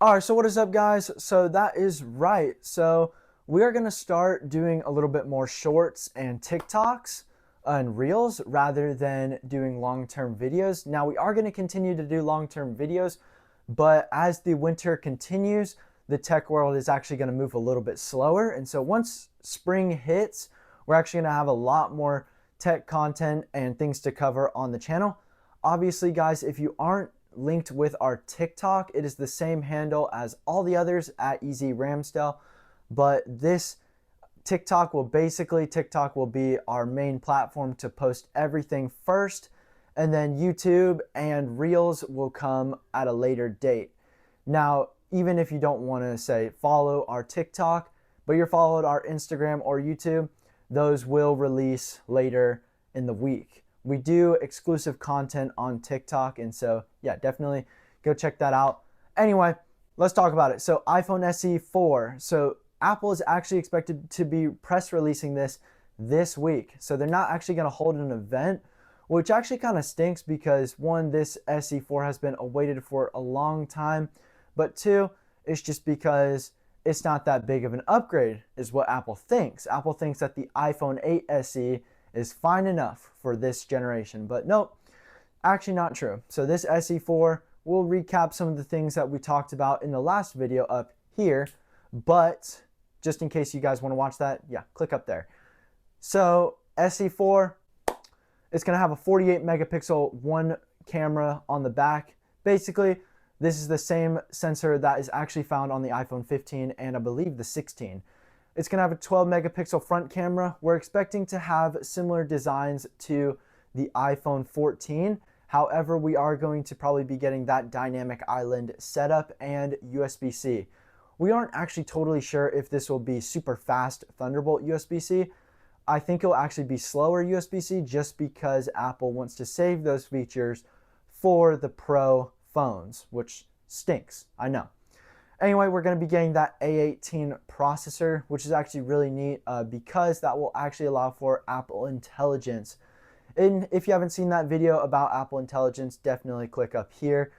All right, so what is up, guys? So that is right. So we are going to start doing a little bit more shorts and TikToks and reels rather than doing long-term videos. Now we are going to continue to do long-term videos, but as the winter continues, the tech world is actually going to move a little bit slower. And so once spring hits, we're actually going to have a lot more tech content and things to cover on the channel. Obviously, guys, if you aren't linked with our TikTok, it is the same handle as all the others at EasyRamsdale, but this TikTok will be our main platform to post everything first, and then YouTube and Reels will come at a later date. Now, even if you don't want to say follow our TikTok, but you're followed our Instagram or YouTube, those will release later in the week. We do exclusive content on TikTok, and so yeah, definitely go check that out. Anyway, let's talk about it. So iPhone SE 4. So Apple is actually expected to be press releasing this week. So they're not actually going to hold an event, which actually kind of stinks because one, this SE 4 has been awaited for a long time, but two, it's just because it's not that big of an upgrade is what Apple thinks. Apple thinks that the iPhone 8 SE is fine enough for this generation, but nope, actually not true. So this SE4 will recap some of the things that we talked about in the last video up here, but just in case you guys want to watch that, yeah, click up there. So SE4, it's going to have a 48 megapixel one camera on the back. Basically, this is the same sensor that is actually found on the iPhone 15 and I believe the 16. It's going to have a 12 megapixel front camera. We're expecting to have similar designs to the iPhone 14. However, we are going to probably be getting that dynamic island setup and USB-C. We aren't actually totally sure if this will be super fast Thunderbolt USB-C. I think it'll actually be slower USB-C just because Apple wants to save those features for the Pro phones, which stinks, I know. Anyway, we're going to be getting that A18 processor, which is actually really neat because that will actually allow for Apple Intelligence. And if you haven't seen that video about Apple Intelligence, definitely click up here.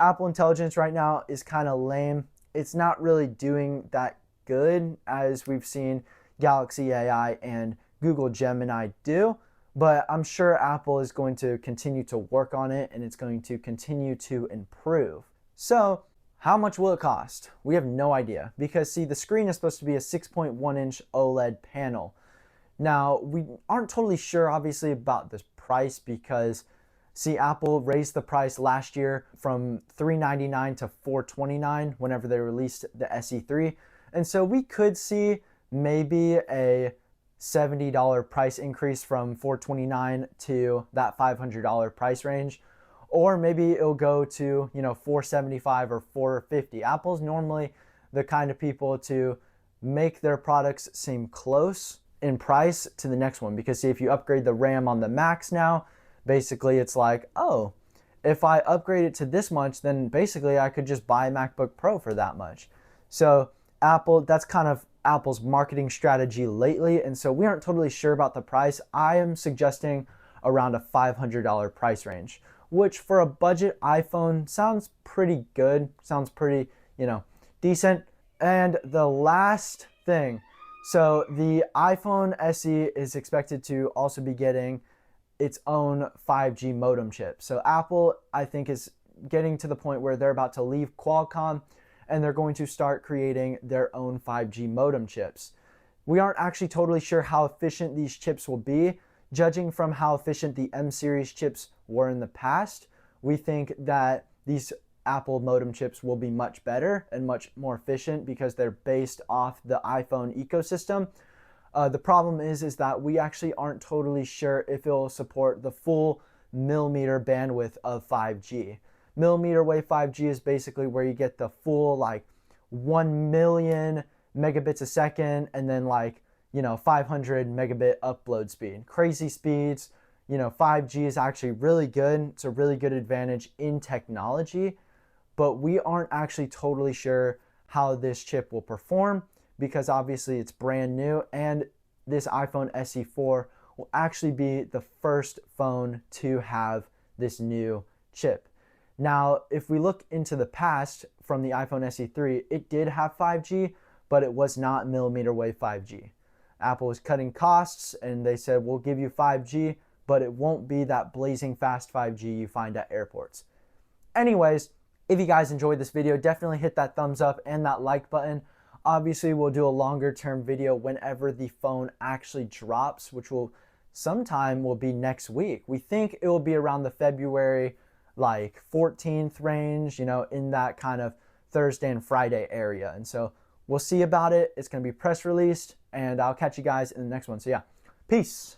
Apple Intelligence right now is kind of lame. It's not really doing that good as we've seen Galaxy AI and Google Gemini do, but I'm sure Apple is going to continue to work on it and it's going to continue to improve. So, how much will it cost? We have no idea because see, the screen is supposed to be a 6.1 inch OLED panel. Now, we aren't totally sure obviously about this price because see, Apple raised the price last year from $399 to $429 whenever they released the SE3. And so we could see maybe a $70 price increase from $429 to that $500 price range. Or maybe it'll go to, $475 or $450. Apple's normally the kind of people to make their products seem close in price to the next one. Because see, if you upgrade the RAM on the Max now, basically it's like, oh, if I upgrade it to this much, then basically I could just buy a MacBook Pro for that much. So Apple, that's kind of Apple's marketing strategy lately. And so we aren't totally sure about the price. I am suggesting around a $500 price range, which for a budget iPhone sounds pretty good, sounds pretty, decent. And the last thing, so the iPhone SE is expected to also be getting its own 5G modem chip. So Apple, I think, is getting to the point where they're about to leave Qualcomm and they're going to start creating their own 5G modem chips. We aren't actually totally sure how efficient these chips will be. Judging from how efficient the M series chips were in the past, we think that these Apple modem chips will be much better and much more efficient because they're based off the iPhone ecosystem. The problem is that we actually aren't totally sure if it'll support the full millimeter bandwidth of 5G. Millimeter wave 5G is basically where you get the full 1 million megabits a second and then 500 megabit upload speed. Crazy speeds. 5G is actually really good. It's a really good advantage in technology, but we aren't actually totally sure how this chip will perform because obviously it's brand new and this iPhone SE4 will actually be the first phone to have this new chip. Now, if we look into the past from the iPhone SE3, it did have 5G, but it was not millimeter wave 5G. Apple was cutting costs and they said, we'll give you 5G, but it won't be that blazing fast 5G you find at airports. Anyways, if you guys enjoyed this video, definitely hit that thumbs up and that like button. Obviously, we'll do a longer term video whenever the phone actually drops, which will sometime will be next week. We think it will be around the February like 14th range, in that kind of Thursday and Friday area. And so we'll see about it. It's going to be press released, and I'll catch you guys in the next one. So yeah, peace.